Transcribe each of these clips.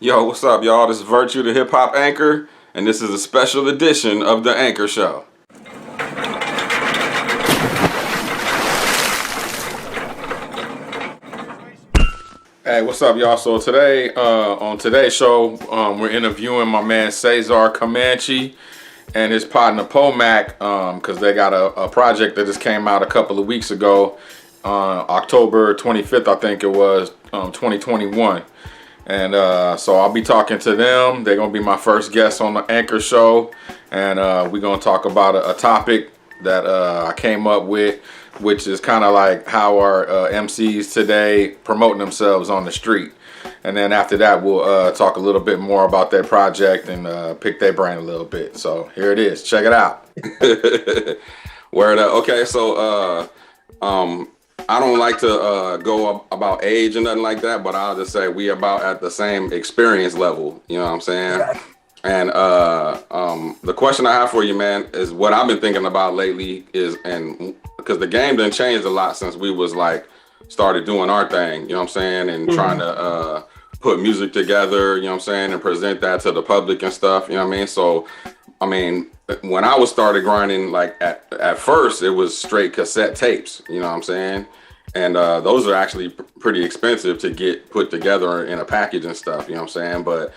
Yo, what's up, y'all? This is VIRTU, the hip hop anchor, and this is a special edition of the Anchor Show. Hey, what's up, y'all? So today, on today's show, we're interviewing my man Cesar Comanche and his partner Poe Mack, because they got a project that just came out a couple of weeks ago, October 25th, I think it was, 2021. And so I'll be talking to them. They're going to be my first guests on the Anchor Show. And we're going to talk about a topic that I came up with, which is kind of like how our MCs today promoting themselves on the street. And then after that, we'll talk a little bit more about their project and pick their brain a little bit. So here it is. Check it out. Word up. Okay, so I don't like to go about age and nothing like that, but I'll just say we about at the same experience level. You know what I'm saying? Yeah. And the question I have for you, man, is what I've been thinking about lately is, and because the game done changed a lot since we was like started doing our thing, you know what I'm saying, and trying to put music together, you know what I'm saying, and present that to the public and stuff, you know what I mean? So, I mean, when I was started grinding, like at first it was straight cassette tapes, you know what I'm saying? And those are actually pretty expensive to get put together in a package and stuff, you know what I'm saying? But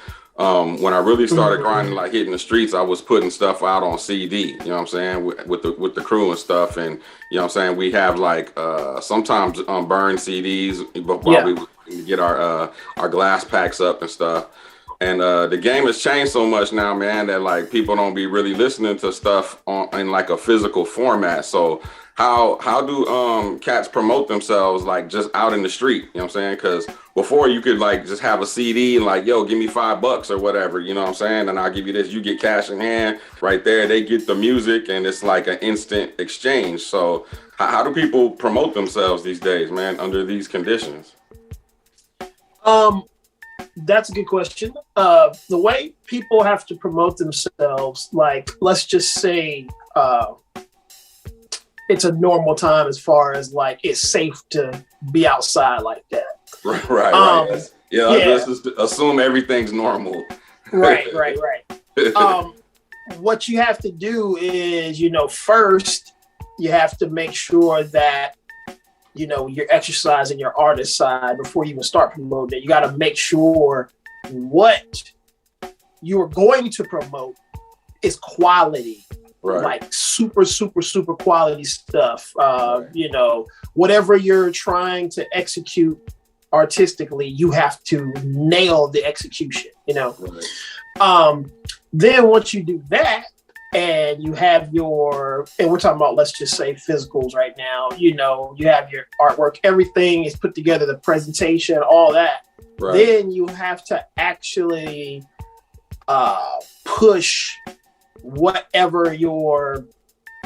when I really started grinding, like hitting the streets, I was putting stuff out on CD, you know what I'm saying, with the crew and stuff. And, you know what I'm saying, we have like sometimes burn CDs while we get our glass packs up and stuff. And the game has changed so much now, man, that like people don't be really listening to stuff in like a physical format. So how do cats promote themselves like just out in the street? You know what I'm saying? Because before you could like just have a CD and like, yo, give me $5 or whatever, you know what I'm saying? And I'll give you this, you get cash in hand right there. They get the music and it's like an instant exchange. So how do people promote themselves these days, man, under these conditions? That's a good question. The way people have to promote themselves, like, let's just say it's a normal time as far as like it's safe to be outside like that. Right. Let's just assume everything's normal. Right. What you have to do is, first you have to make sure that you're exercising your artist side before you even start promoting it. You got to make sure what you're going to promote is quality, right? Like super quality stuff. Whatever you're trying to execute artistically, you have to nail the execution, Right. Then once you do that, and you have and we're talking about, let's just say physicals right now, you have your artwork, everything is put together, the presentation, all that. Right. Then you have to actually push whatever your,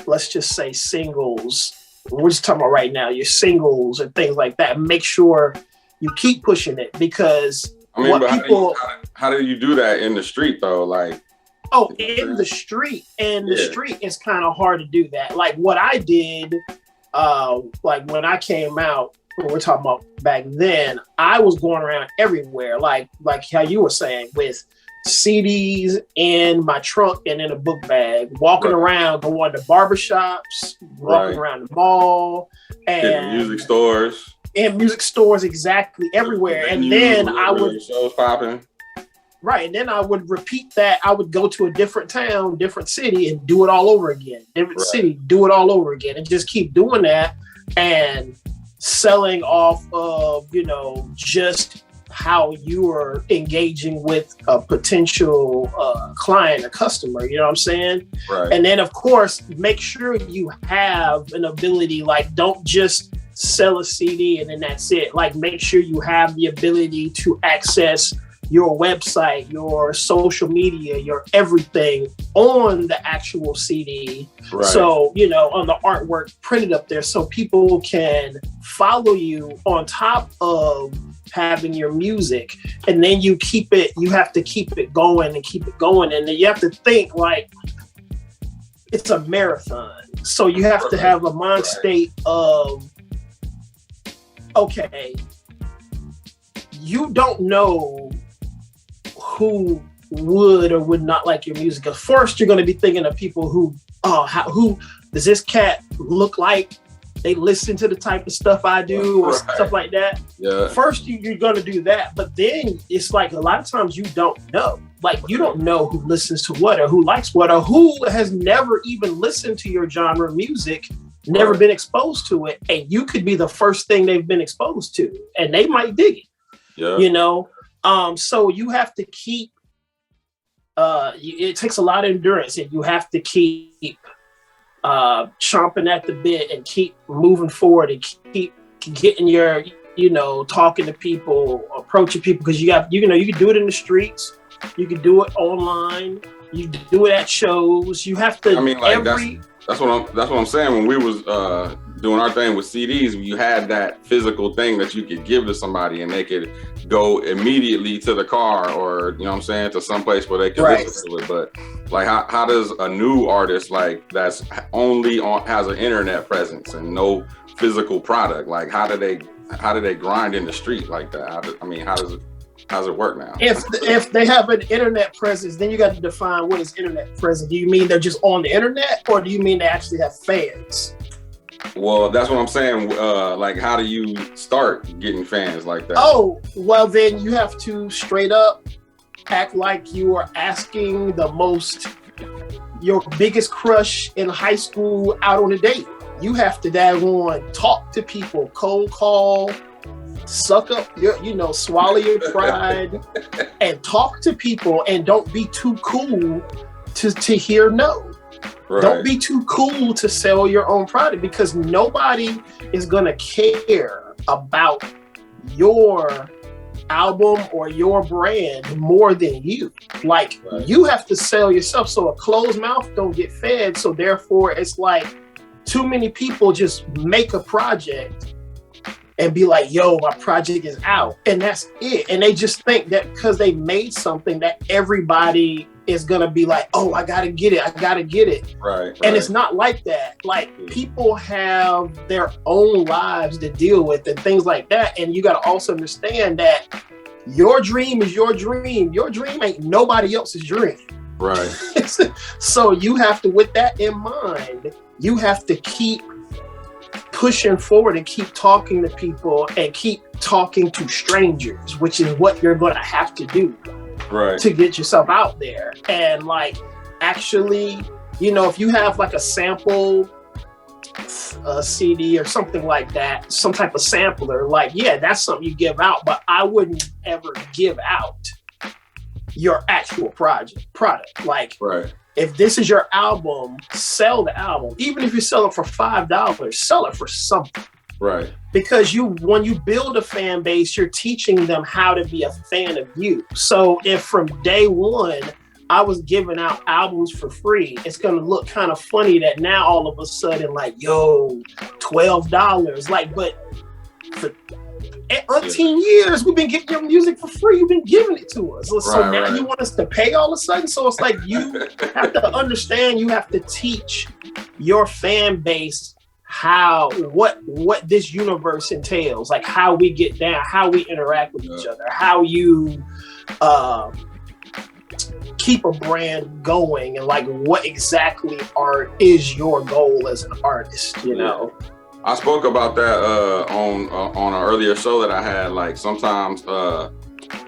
let's just say singles, we're just talking about right now, your singles and things like that. Make sure you keep pushing it, because how do you do that in the street though? Like, in the street. The street is kind of hard to do that. Like what I did, like when I came out, when we're talking about back then, I was going around everywhere, like how you were saying, with CDs in my trunk and in a book bag, walking around, going to barbershops, walking around the mall, and music stores. And music stores, exactly, everywhere. And then I would shows popping. Right, and then I would repeat that. I would go to a different town, different city, and do it all over again. Different city, do it all over again, and just keep doing that and selling off of, just how you are engaging with a potential client, a customer, you know what I'm saying? Right. And then, of course, make sure you have an ability, like, don't just sell a CD and then that's it. Like, make sure you have the ability to access your website, your social media, your everything on the actual CD. Right. So, on the artwork printed up there, so people can follow you on top of having your music. And then you have to keep it going. And then you have to think like it's a marathon. So you have to have a mind state of, okay, you don't know who would or would not like your music. Because first you're going to be thinking of people who does this cat look like? They listen to the type of stuff I do or stuff like that. Yeah. First, you're going to do that. But then it's like a lot of times you don't know. Like, you don't know who listens to what or who likes what or who has never even listened to your genre of music, never been exposed to it. And you could be the first thing they've been exposed to. And they might dig it. Yeah. You know? So you have to keep, it takes a lot of endurance, and you have to keep chomping at the bit and keep moving forward and keep getting your, talking to people, approaching people, because you can do it in the streets, you can do it online, you do it at shows. You have to. I mean, like that's what I'm saying. When we was doing our thing with CDs, you had that physical thing that you could give to somebody and they could go immediately to the car, or to some place where they could listen to it. But like, how does a new artist like that's only has an internet presence and no physical product, like how do they grind in the street like that? How does it work now? If they have an internet presence, then you got to define what is internet presence. Do you mean they're just on the internet, or do you mean they actually have fans? Well, that's what I'm saying. Like, how do you start getting fans like that? Oh, well, then you have to straight up act like you are asking your biggest crush in high school out on a date. You have to daggone talk to people, cold call, suck up your, swallow your pride and talk to people, and don't be too cool to hear no. Right. Don't be too cool to sell your own product, because nobody is going to care about your album or your brand more than you. Like, you have to sell yourself. So a closed mouth don't get fed. So therefore it's like too many people just make a project and be like, yo, my project is out, and that's it. And they just think that because they made something that everybody is gonna be like, oh, I gotta get it. Right. And it's not like that. Like, people have their own lives to deal with and things like that. And you gotta also understand that your dream is your dream. Your dream ain't nobody else's dream. Right. So you have to, with that in mind, you have to keep pushing forward and keep talking to people and keep talking to strangers, which is what you're going to have to do to get yourself out there. And like, actually, if you have like a sample CD or something like that, some type of sampler, like, yeah, that's something you give out, but I wouldn't ever give out your actual product. Like, if this is your album, sell the album. Even if you sell it for $5, sell it for something. Right. Because when you build a fan base, you're teaching them how to be a fan of you. So if from day one I was giving out albums for free, it's going to look kind of funny that now all of a sudden, like, yo, $12. Like, but for 18 years, we've been getting your music for free. You've been giving it to us. So now you want us to pay all of a sudden? So it's like, you have to understand, you have to teach your fan base what this universe entails, like how we get down, how we interact with each other, how you keep a brand going, and like what exactly is your goal as an artist, I spoke about that on an earlier show that I had. Like, sometimes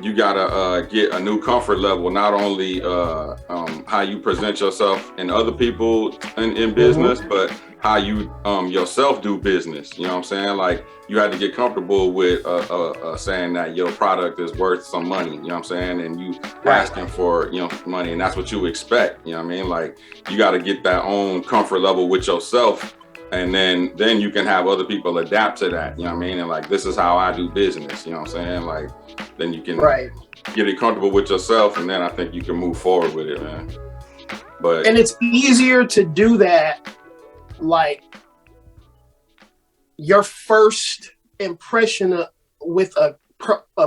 you gotta get a new comfort level, not only how you present yourself and other people in business, but how you yourself do business. You know what I'm saying? Like, you had to get comfortable with saying that your product is worth some money. You know what I'm saying? And you asking for money, and that's what you expect. You know what I mean? Like, you got to get that own comfort level with yourself. And then you can have other people adapt to that, you know what I mean? And like, this is how I do business, you know what I'm saying? Like, then you can get it comfortable with yourself, and then I think you can move forward with it, man. And it's easier to do that, like, your first impression with a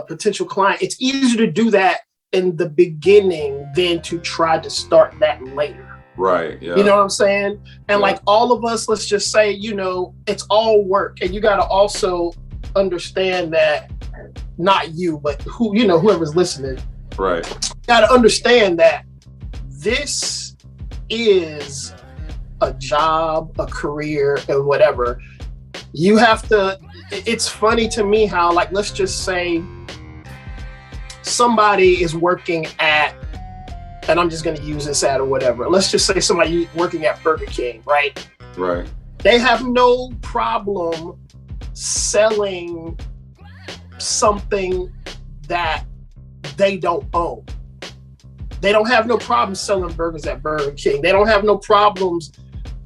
potential client, it's easier to do that in the beginning than to try to start that later. Right. Yeah. You know what I'm saying? And like, all of us, let's just say, it's all work. And you got to also understand that, not you, but whoever's listening, Right. Got to understand that this is a job, a career, and whatever. You have to, it's funny to me how, like, let's just say somebody is working at, and I'm just going to use this at or whatever. Let's just say somebody working at Burger King, right? Right. They have no problem selling something that they don't own. They don't have no problem selling burgers at Burger King. They don't have no problems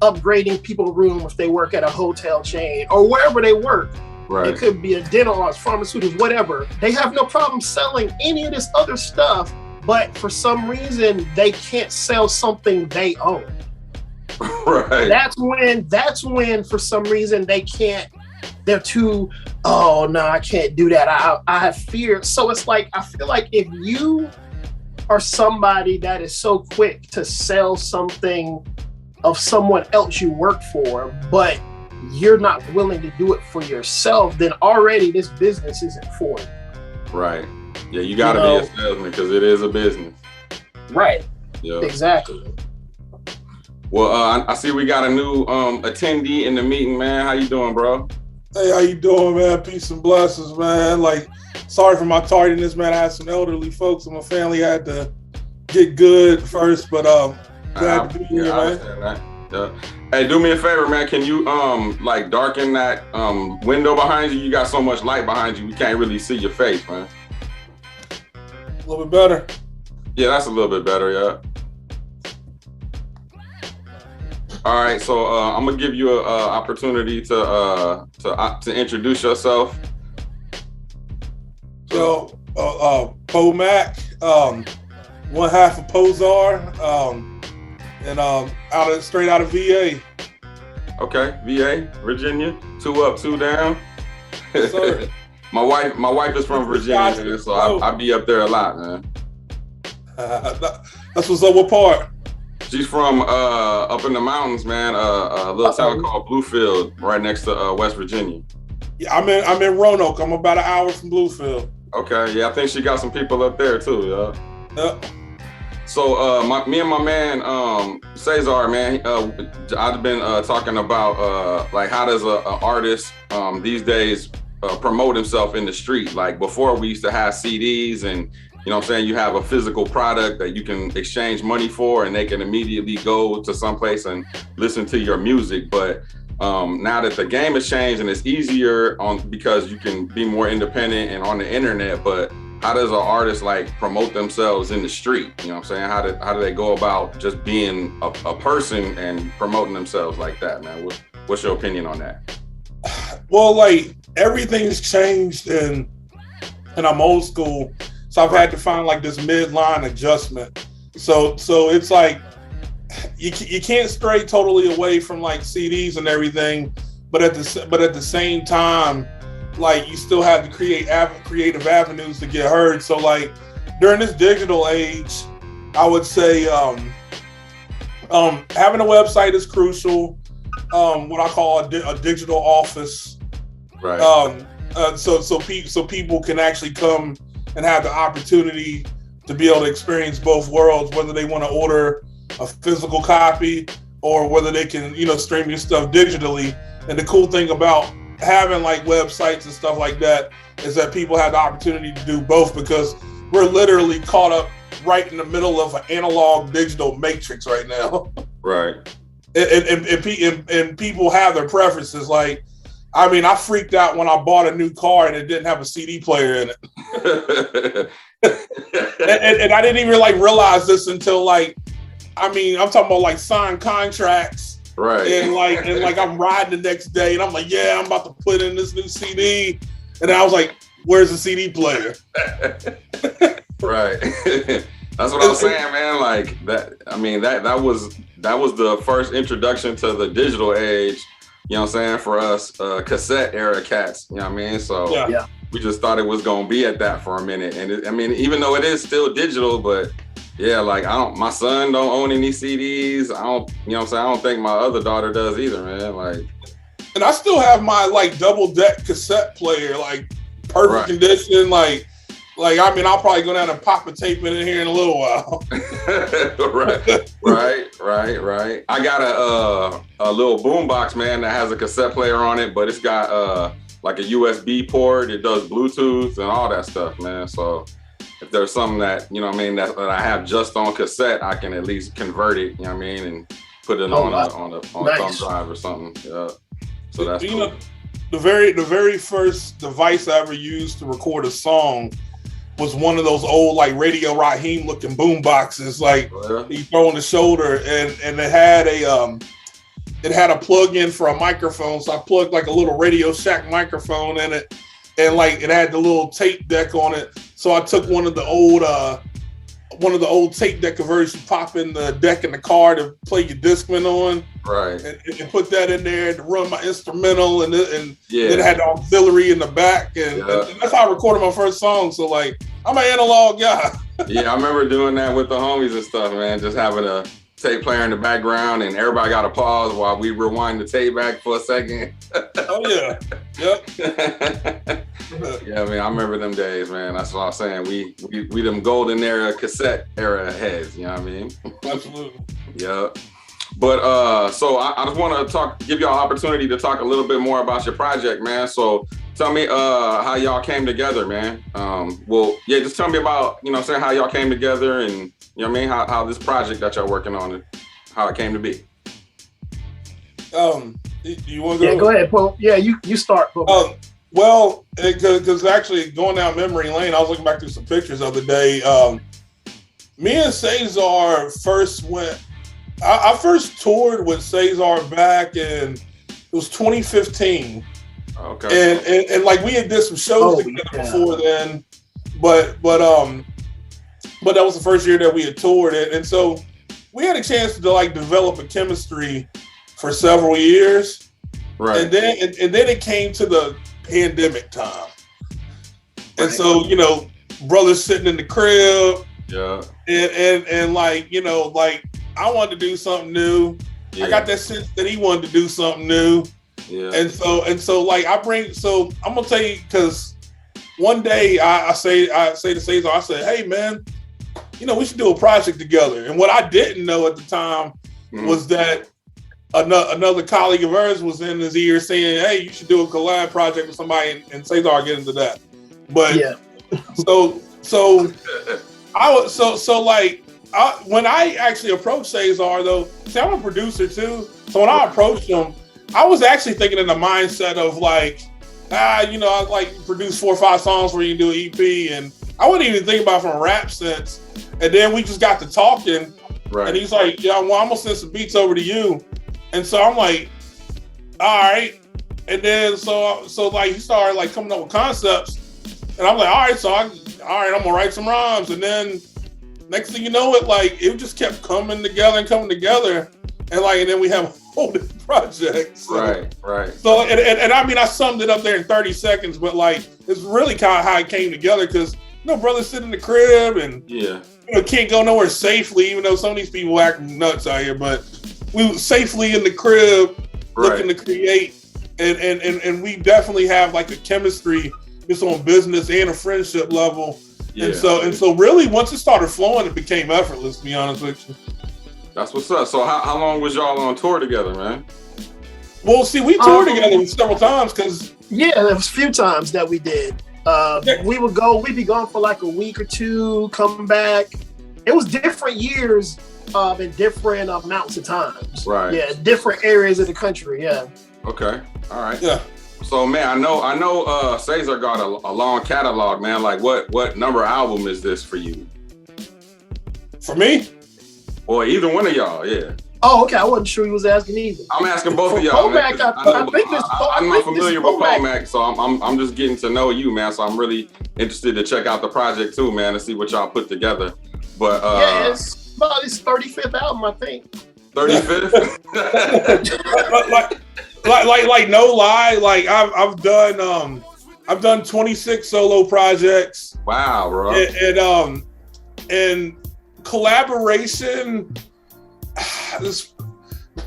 upgrading people's room if they work at a hotel chain or wherever they work. Right. It could be a dental office, pharmaceuticals, whatever. They have no problem selling any of this other stuff, but for some reason they can't sell something they own. Right. That's when for some reason they can't. They're too. Oh no, I can't do that. I have fear. So it's like, I feel like if you are somebody that is so quick to sell something of someone else you work for, but you're not willing to do it for yourself, then already this business isn't for you. Right. Yeah, you got to be a salesman because it is a business. Right. Yeah. Exactly. Well, I see we got a new attendee in the meeting, man. How you doing, bro? Hey, how you doing, man? Peace and blessings, man. Like, sorry for my tardiness, man. I had some elderly folks in my family. I had to get good first, but glad to be here, man. Hey, do me a favor, man. Can you like darken that window behind you? You got so much light behind you, we can't really see your face, man. A little bit better. Yeah, that's a little bit better, yeah. All right, so I'm gonna give you an opportunity to introduce yourself. So, Poe Mack, one half of PoeSar, and straight out of VA. Okay, VA, Virginia, 2 up, 2 down. Yes, sir. my wife is from Virginia, man, so I be up there a lot, man. That's what's up. What part? She's from up in the mountains, man. A little town called Bluefield, right next to West Virginia. Yeah, I'm in Roanoke. I'm about an hour from Bluefield. Okay, yeah, I think she got some people up there too, yeah. Yep. So me and my man Cesar, man, I've been talking about like how does a artist these days promote himself in the street. Like before, we used to have CDs and, you know what I'm saying, you have a physical product that you can exchange money for and they can immediately go to someplace and listen to your music. But now that the game has changed and it's easier because you can be more independent and on the internet, but how does an artist like promote themselves in the street? You know what I'm saying? How do they go about just being a person and promoting themselves like that, man? What's your opinion on that? Well, like everything's changed and I'm old school. So I've had to find like this midline adjustment. So it's like you can't stray totally away from like CDs and everything, but at the same time, like you still have to create creative avenues to get heard. So like during this digital age, I would say having a website is crucial. What I call a digital office, right? So people can actually come and have the opportunity to be able to experience both worlds, whether they want to order a physical copy or whether they can, stream your stuff digitally. And the cool thing about having like websites and stuff like that is that people have the opportunity to do both, because we're literally caught up right in the middle of an analog digital matrix right now. Right. And people have their preferences. Like, I mean, I freaked out when I bought a new car and it didn't have a CD player in it. and I didn't even like realize this until I'm talking about like signed contracts. Right. And like I'm riding the next day and I'm like, yeah, I'm about to put in this new CD. And I was like, where's the CD player? Right. That's what I was saying, man. Like that, I mean, that was the first introduction to the digital age, you know what I'm saying, for us cassette era cats, you know what I mean? So yeah. We just thought it was gonna be at that for a minute. And even though it is still digital, but yeah, like my son don't own any CDs. I don't, you know what I'm saying? I don't think my other daughter does either, man. Like, and I still have my like double deck cassette player, like perfect condition. Like, Like, I mean, I'll probably go down and pop a tape in here in a little while. right. I got a little boombox, man, that has a cassette player on it, but it's got like a USB port. It does Bluetooth and all that stuff, man. So if there's something that, you know what I mean, that I have just on cassette, I can at least convert it, you know what I mean, and put it on a thumb drive or something. Yeah. So that's cool. Know, the very first device I ever used to record a song was one of those old like Radio Raheem looking boom boxes, like you throw on the shoulder, and it had a plug-in for a microphone. So I plugged like a little Radio Shack microphone in it, and like it had the little tape deck on it. So I took one of the old tape deck converters, you pop in the deck in the car to play your Discman on, right? And put that in there to run my instrumental, and then it had the auxiliary in the back, and that's how I recorded my first song. So like, I'm an analog guy. Yeah, I remember doing that with the homies and stuff, man. Just having a tape player in the background, and everybody got to pause while we rewind the tape back for a second. Oh yeah, yep. Yeah, I mean, I remember them days, man. That's what I'm saying. We them golden era cassette era heads. You know what I mean? Absolutely. Yeah. But so I just want to give y'all an opportunity to talk a little bit more about your project, man. So tell me how y'all came together, man. Just tell me about, you know what I'm saying, how y'all came together, and you know what I mean, how this project that y'all working on, how it came to be. You want to go? Yeah, go ahead, Poe. Yeah, you start, Poe. Well, because actually going down memory lane, I was looking back through some pictures the other day. Me and Cesar first went. I first toured with Cesar back in, it was 2015. Okay. And like we had did some shows together before then, but that was the first year that we had toured it, and so we had a chance to like develop a chemistry for several years. Right. And then it came to the pandemic time. And so, you know, brothers sitting in the crib. Yeah. And like, you know, like I wanted to do something new. Yeah. I got that sense that he wanted to do something new. Yeah. And so like I'm gonna tell you, because one day I say to Cesar, I said, hey man, you know, we should do a project together. And what I didn't know at the time was that another colleague of ours was in his ear saying, hey, you should do a collab project with somebody, and Cesar get into that. But when I actually approached Cesar though, see, I'm a producer too. So when I approached him, I was actually thinking in the mindset of like, you know, I like produce 4 or 5 songs where you do an EP, and I wouldn't even think about it from a rap sense. And then we just got to talking, and he's like, yeah, well, I'm gonna send some beats over to you. And so I'm like, all right. And then so like he started like coming up with concepts, and I'm like, all right, I'm gonna write some rhymes. And then next thing you know, it just kept coming together, and then we have a whole different project. So, right. So and I mean, I summed it up there in 30 seconds, but like it's really kind of how it came together, because you know, brothers sit in the crib and you know, can't go nowhere safely, even though some of these people act nuts out here, but we were safely in the crib looking to create, and we definitely have like a chemistry just on business and a friendship level. Yeah. And so really once it started flowing, it became effortless, to be honest with you. That's what's up. So how long was y'all on tour together, man? Well, see, we toured together several times, because there was a few times that we did. We'd be gone for like a week or two, come back. It was different years in different amounts of times. Right. Yeah, different areas of the country. Yeah. Okay. All right. Yeah. So man, I know Cesar got a long catalog, man. Like what number album is this for you? For me? Or either one of y'all, yeah. Oh, okay. I wasn't sure he was asking either. I'm asking both of y'all. Poe Mack, I'm not familiar with Poe Mack, so I'm just getting to know you, man. So I'm really interested to check out the project too, man, to see what y'all put together. But it's about his 35th album, I think. 35th? like no lie, like I've done 26 solo projects. Wow, bro. And collaboration,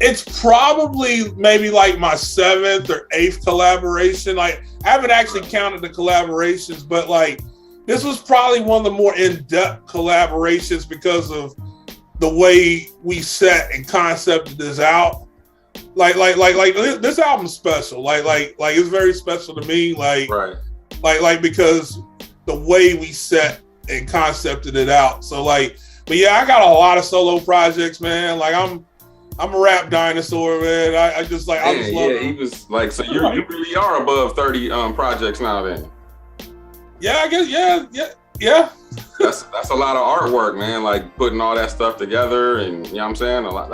it's probably maybe like my 7th or 8th collaboration. Like I haven't actually counted the collaborations, but like this was probably one of the more in-depth collaborations because of the way we set and concepted this out. Like this album's special. Like it's very special to me. Like because the way we set and concepted it out. So like, but yeah, I got a lot of solo projects, man. Like I'm a rap dinosaur, man. I just like, I just love it. He was like, so you really are above 30 projects now then. Yeah, I guess, yeah. That's a lot of artwork, man. Like putting all that stuff together, and you know what I'm saying? A lot.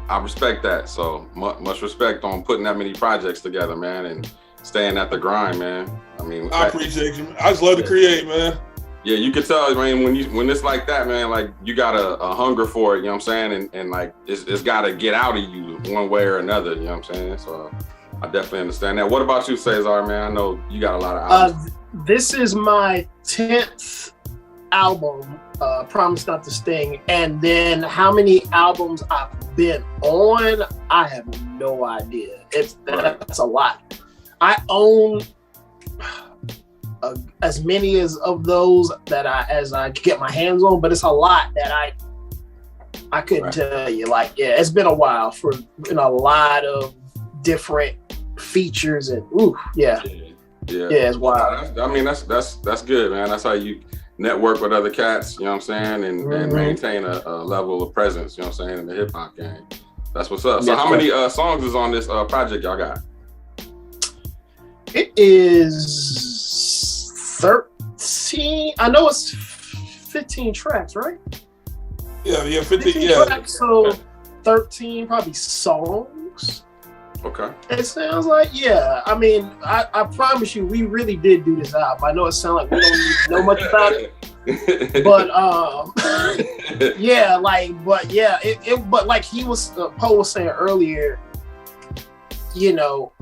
I respect that. So much respect on putting that many projects together, man, and staying at the grind, man. I mean, I appreciate you. I just love to create, man. Yeah, you can tell, man, when it's like that, man, like you got a hunger for it, you know what I'm saying? And like it's gotta get out of you one way or another, you know what I'm saying? So I definitely understand that. What about you, Cesar, man? I know you got a lot of albums. This is my 10th album, Promise Not to Sting. And then how many albums I've been on, I have no idea. That's a lot. I own as many of those as I get my hands on, but it's a lot that I couldn't tell you. Like, yeah, it's been a while for a lot of different features and it's wild. I mean, that's good, man. That's how you network with other cats, you know what I'm saying, and maintain a level of presence, you know what I'm saying, in the hip hop game. That's what's up. So how many songs is on this project y'all got? It is 13. I know it's 15 tracks, right? Yeah, 15 tracks, so 13 probably songs. Okay. It sounds like, yeah. I mean, I promise you, we really did do this album. I know it sounds like we don't even know much about it, but but like Poe was saying earlier, you know,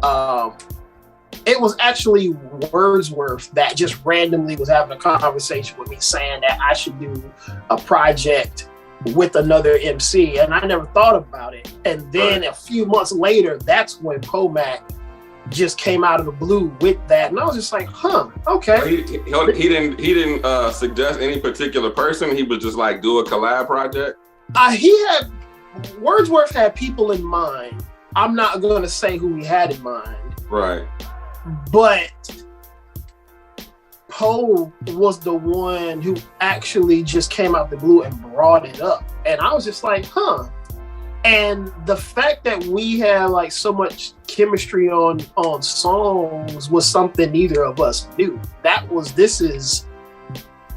it was actually Wordsworth that just randomly was having a conversation with me saying that I should do a project with another MC, and I never thought about it. And then a few months later, that's when Poe Mack just came out of the blue with that, and I was just like, okay. He didn't suggest any particular person. He was just like, do a collab project. Wordsworth had people in mind. I'm not going to say who he had in mind. Right. But Poe was the one who actually just came out the blue and brought it up. And I was just like, And the fact that we had like so much chemistry on songs was something neither of us knew.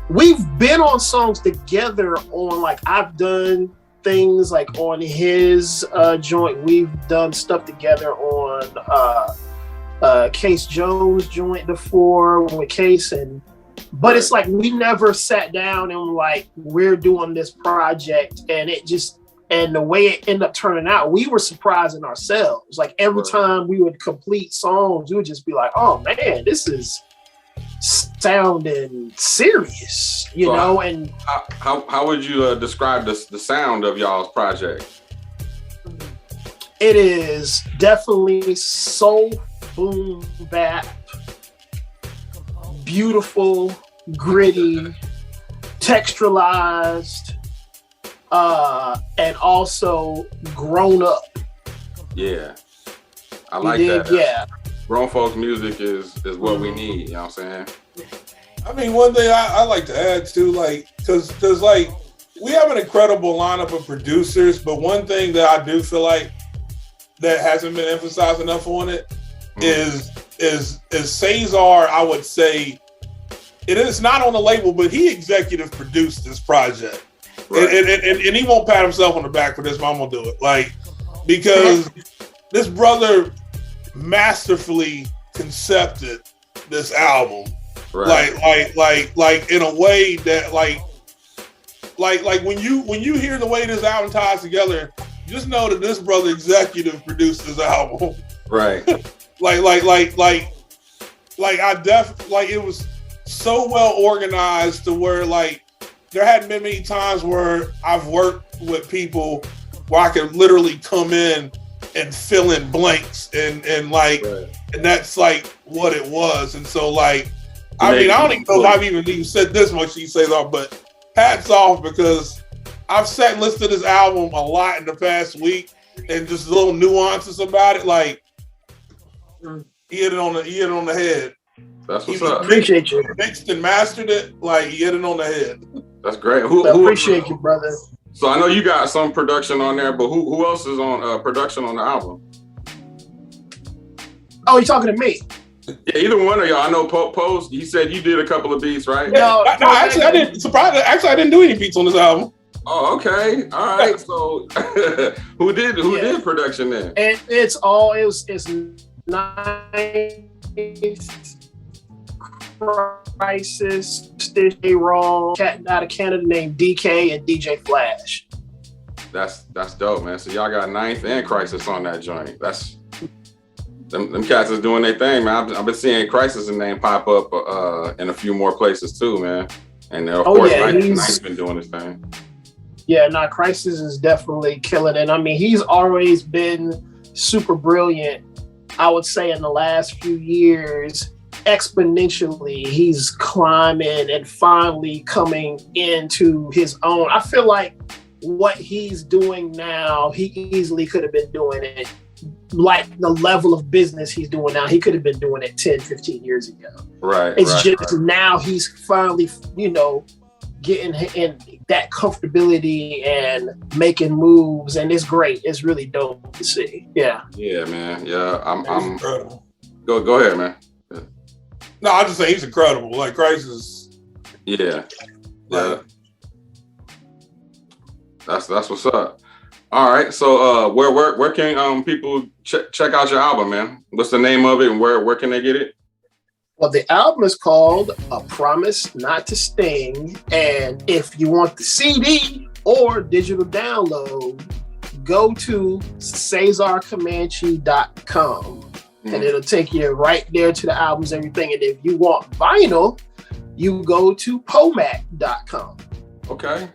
We've been on songs together on, like, I've done things like on his joint. We've done stuff together on Case Jones joint before with Case, but it's like we never sat down and like, we're doing this project, and the way it ended up turning out, we were surprising ourselves. Like every time we would complete songs, we would just be like, oh man, this is sounding serious, you know. And how would you describe the sound of y'all's project? It is definitely soul, boom, bap, beautiful, gritty, texturalized, and also grown up. Yeah, I like that. Yeah, grown folks music is what we need. You know what I'm saying? I mean, one thing I like to add too, like, because like we have an incredible lineup of producers, but one thing that I do feel like that hasn't been emphasized enough on it is Cesar. I would say it is not on the label, but he executive produced this project, and he won't pat himself on the back for this, but I'm gonna do it, like, because this brother masterfully concepted this album, like in a way that like when you hear the way this album ties together, just know that this brother executive produced this album. Right. It was so well organized to where, like, there hadn't been many times where I've worked with people where I could literally come in and fill in blanks and that's like what it was. And so like I mean, I don't even know if I've even said this much to you, Cesar, but hats off, because I've sat and listened to this album a lot in the past week, and just little nuances about it. Like, he hit it on the head. That's what's up. Appreciate you. Mixed and mastered it, like he hit it on the head. That's great. Appreciate you, brother. So I know you got some production on there, but who else is on production on the album? Oh, you talking to me? Yeah, either one of y'all. I know Poe. He said you did a couple of beats, right? No, actually, I didn't. Surprised. Actually, I didn't do any beats on this album. Oh, okay. All right. So, who did production then? And it's nice. Khrysis, Stitchy Raw, cat out of Canada named DK, and DJ Flash. That's dope, man. So y'all got Ninth and Khrysis on that joint. That's them cats is doing their thing, man. I've been seeing Khrysis' name pop up in a few more places too, man. And of course, Ninth's been doing his thing. Yeah, Khrysis is definitely killing it. I mean, he's always been super brilliant. I would say in the last few years, exponentially, he's climbing and finally coming into his own. I feel like what he's doing now, he easily could have been doing it. Like the level of business he's doing now, he could have been doing it 10, 15 years ago. Right. It's just now he's finally, getting in that comfortability and making moves, and it's great. It's really dope to see. Yeah. Yeah, man. Yeah, I'm incredible. Go ahead, man. Yeah. No, I just say he's incredible. Like Khrysis. Yeah. That's what's up. All right. So where can people check out your album, man? What's the name of it, and where can they get it? Well, the album is called A Promise Not to Sting. And if you want the CD or digital download, go to CesarComanche.com. And it'll take you right there to the albums, everything. And if you want vinyl, you go to PoeMack.com. Okay.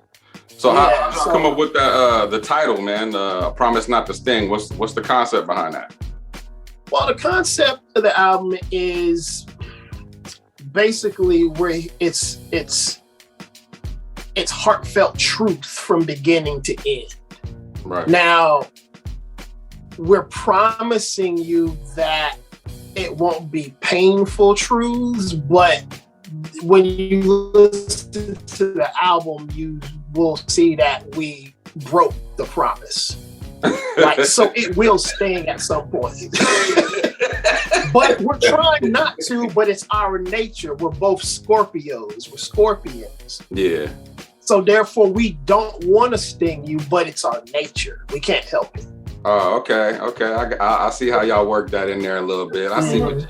So how did you come up with the title, man? A Promise Not to Sting. What's the concept behind that? Well, the concept of the album is basically where it's heartfelt truth from beginning to end. Right. Now, we're promising you that it won't be painful truths, but when you listen to the album, you will see that we broke the promise. So it will sting at some point. But we're trying not to, but it's our nature. We're both Scorpios. We're Scorpions. Yeah. So therefore, we don't want to sting you, but it's our nature. We can't help it. Oh, okay. I see how y'all work that in there a little bit. I see what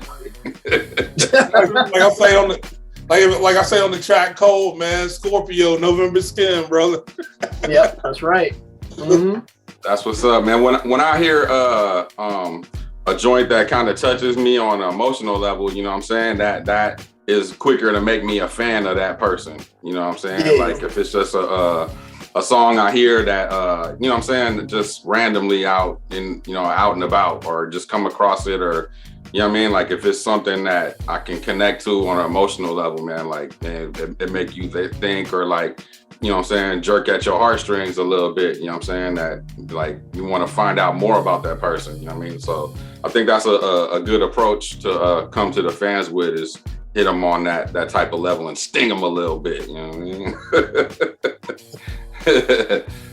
like I say on the track code, man. Scorpio, November skin, brother. Yep, that's right. Mm-hmm. That's what's up, man. When I hear a joint that kind of touches me on an emotional level, you know what I'm saying? That is quicker to make me a fan of that person. You know what I'm saying? Yeah. Like if it's just a song I hear that you know what I'm saying, just randomly out and about, or just come across it, or you know what I mean? Like if it's something that I can connect to on an emotional level, man, like man, it make you think, or like, you know what I'm saying, jerk at your heartstrings a little bit, you know what I'm saying, that like you want to find out more about that person, you know what I mean? So I think that's a good approach to come to the fans with, is hit them on that type of level and sting them a little bit, you know what I mean?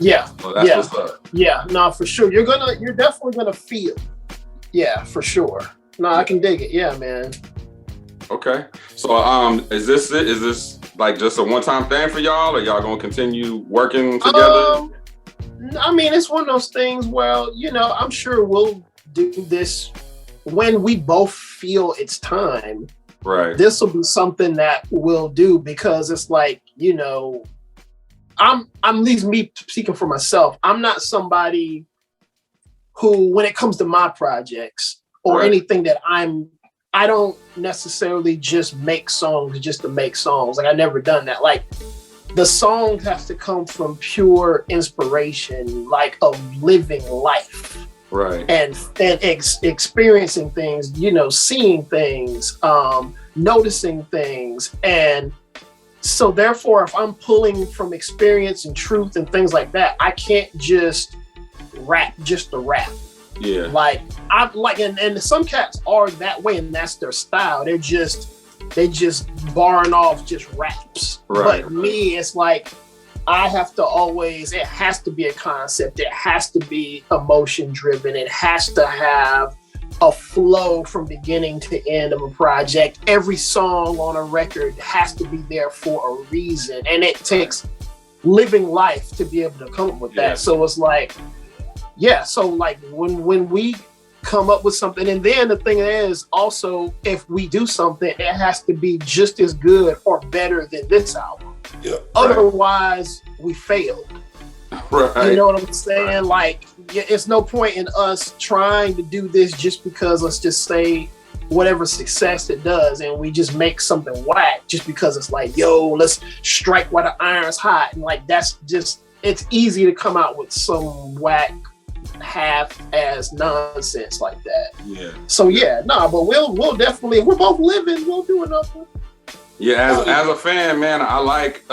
Yeah. So that's what's up. Yeah, no, for sure. You're definitely gonna feel. Yeah, for sure. No, I can dig it. Yeah, man. Okay. So is this like just a one-time thing for y'all, or y'all gonna continue working together? I mean, it's one of those things where, I'm sure we'll do this when we both feel it's time. Right. This will be something that we'll do, because it's like, I'm at least me speaking for myself. I'm not somebody who, when it comes to my projects or anything that I don't necessarily just make songs just to make songs. Like, I've never done that. Like, the song has to come from pure inspiration, like a living life. Right. And experiencing things, you know, seeing things, noticing things. And so therefore, if I'm pulling from experience and truth and things like that, I can't just rap just to rap. Yeah. Like I like, and some cats are that way, and that's their style. They just barring off just raps. Right. But me, it's like I have to always, it has to be a concept. It has to be emotion driven. It has to have a flow from beginning to end of a project. Every song on a record has to be there for a reason. And it takes living life to be able to come up with that. Yeah. So it's like, yeah. So like when we come up with something, and then the thing is also, if we do something, it has to be just as good or better than this album. Yeah. Otherwise, we failed. Right. You know what I'm saying? Right. Like, it's no point in us trying to do this just because, let's just say, whatever success it does, and we just make something whack just because it's like, yo, let's strike while the iron's hot. And like, that's just, it's easy to come out with some whack half-ass nonsense like that. Yeah. So yeah, but we'll definitely, we're both living, we'll do another one. Yeah, as a fan, man, I like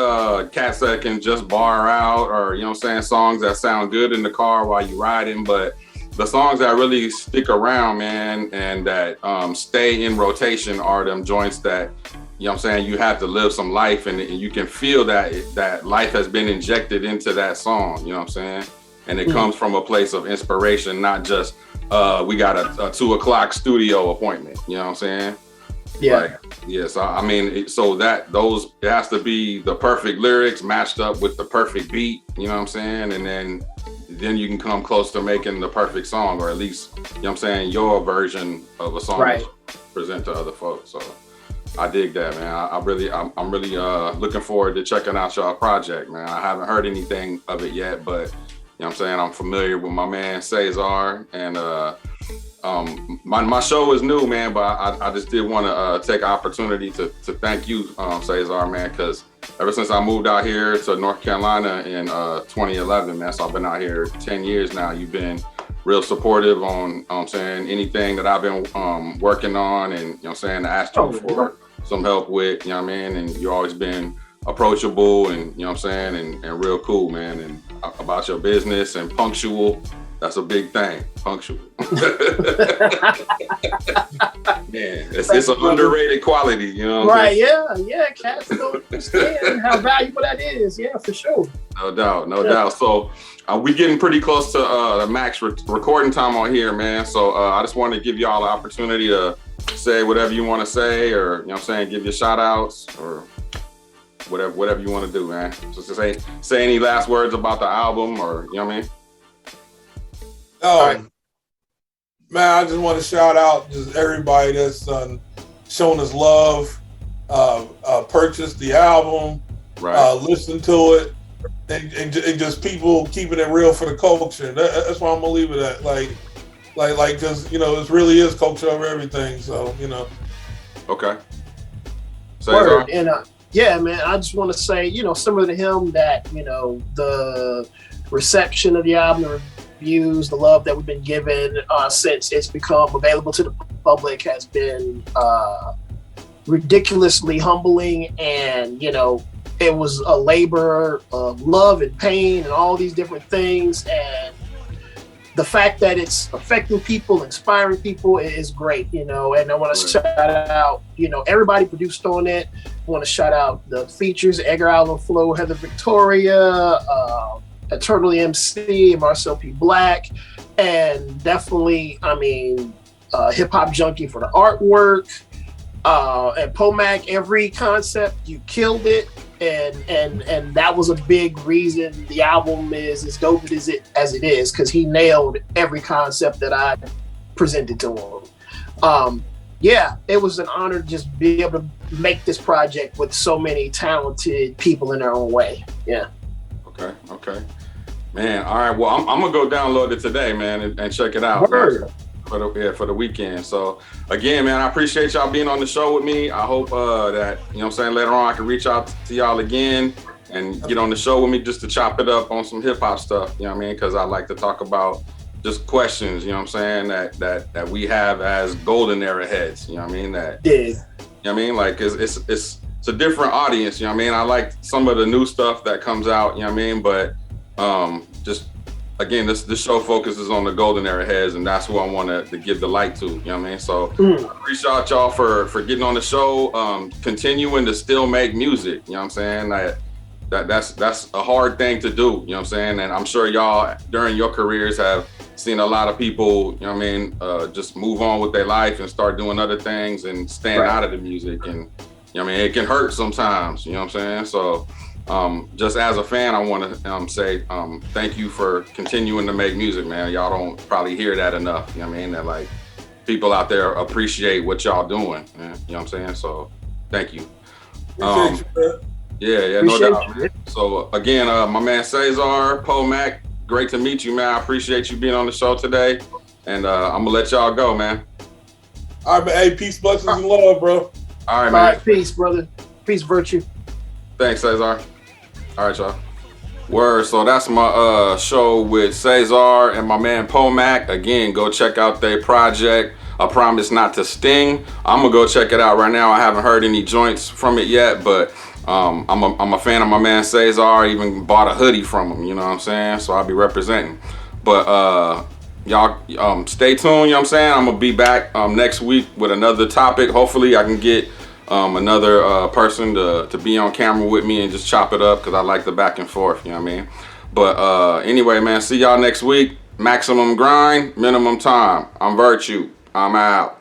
cats that can just bar out, or, you know what I'm saying, songs that sound good in the car while you riding, but the songs that really stick around, man, and that stay in rotation are them joints that, you know what I'm saying, you have to live some life, and you can feel that life has been injected into that song, you know what I'm saying? And it comes from a place of inspiration, not just we got a 2 o'clock studio appointment, you know what I'm saying? Yeah. Like, yeah, so I mean, it has to be the perfect lyrics matched up with the perfect beat, you know what I'm saying? And then you can come close to making the perfect song, or at least, you know what I'm saying, your version of a song to present to other folks. So I dig that, man. I'm really looking forward to checking out y'all project, man. I haven't heard anything of it yet, but you know what I'm saying, I'm familiar with my man Cesar, and my show is new, man, but I just did want to take an opportunity to thank you, Cesar, man, because ever since I moved out here to North Carolina in 2011, man, so I've been out here 10 years now. You've been real supportive on, I'm saying, anything that I've been working on, and, you know what I'm saying, asked you for some help with, you know what I mean, and you've always been approachable, and, you know what I'm saying, and real cool, man, and about your business, and punctual. That's a big thing, punctual. Man, it's an underrated quality, you know what I'm saying? Yeah, cats don't understand how valuable that is, yeah, for sure. No doubt. So we getting pretty close to the max recording time on here, man. So I just wanted to give y'all the opportunity to say whatever you want to say, or, you know what I'm saying, give your shout outs, or whatever you want to do, man. Just to say any last words about the album, or, you know what I mean? Man, I just want to shout out just everybody that's shown us love, purchased the album, listened to it, and just people keeping it real for the culture. That's why I'm gonna leave it at, like, because, you know, this really is culture over everything. So, you know. Okay. Word. And yeah, man, I just want to say, you know, similar to him, that, you know, the reception of the album, the love that we've been given since it's become available to the public has been ridiculously humbling. And, you know, it was a labor of love and pain and all these different things. And the fact that it's affecting people, inspiring people is great, you know. And I want to shout out, you know, everybody produced on it. I want to shout out the features, Edgar Allan Flo, Heather Victoria, Eternally MC, Marcel P. Black, and definitely, I mean, Hip Hop Junkie for the artwork, and Poe Mack, every concept, you killed it, and that was a big reason the album is as dope as it is, because he nailed every concept that I presented to him. Yeah, it was an honor to just be able to make this project with so many talented people in their own way. Yeah. Okay. Man, all right. Well, I'm gonna go download it today, man, and check it out for the weekend. So again, man, I appreciate y'all being on the show with me. I hope that, you know what I'm saying, later on I can reach out to y'all again and get on the show with me just to chop it up on some hip hop stuff. You know what I mean? Because I like to talk about just questions, you know what I'm saying, that we have as golden era heads, you know what I mean? That, Yeah. you know what I mean? Like it's a different audience, you know what I mean? I like some of the new stuff that comes out, you know what I mean? But just again, this show focuses on the golden era heads, and that's who I want to give the light to, you know what I mean? So I appreciate y'all for getting on the show, continuing to still make music, you know what I'm saying? That's a hard thing to do, you know what I'm saying? And I'm sure y'all during your careers have seen a lot of people, you know what I mean, just move on with their life and start doing other things and stand out of the music. And, you know what I mean, it can hurt sometimes, you know what I'm saying? So just as a fan, I want to say thank you for continuing to make music, man. Y'all don't probably hear that enough, you know what I mean? That like people out there appreciate what y'all doing, man, you know what I'm saying? So thank you. Yeah, no doubt. Man. So again, my man Cesar Poe Mack, great to meet you, man. I appreciate you being on the show today, and I'm gonna let y'all go, man. All right, man. Hey, peace, blessings, and love, bro. All right, man. All right, peace, brother. Peace, virtue. Thanks, Cesar. All right, y'all. Word. So that's my show with Cesar and my man Poe Mack. Again, go check out their project. I promise not to sting. I'm gonna go check it out right now. I haven't heard any joints from it yet, but I'm a fan of my man Cesar. I even bought a hoodie from him, you know what I'm saying? So I'll be representing. But y'all stay tuned, you know what I'm saying? I'm gonna be back next week with another topic. Hopefully I can get another person to be on camera with me and just chop it up, because I like the back and forth, you know what I mean? But anyway, man, see y'all next week. Maximum grind, minimum time. I'm VIRTU. I'm out.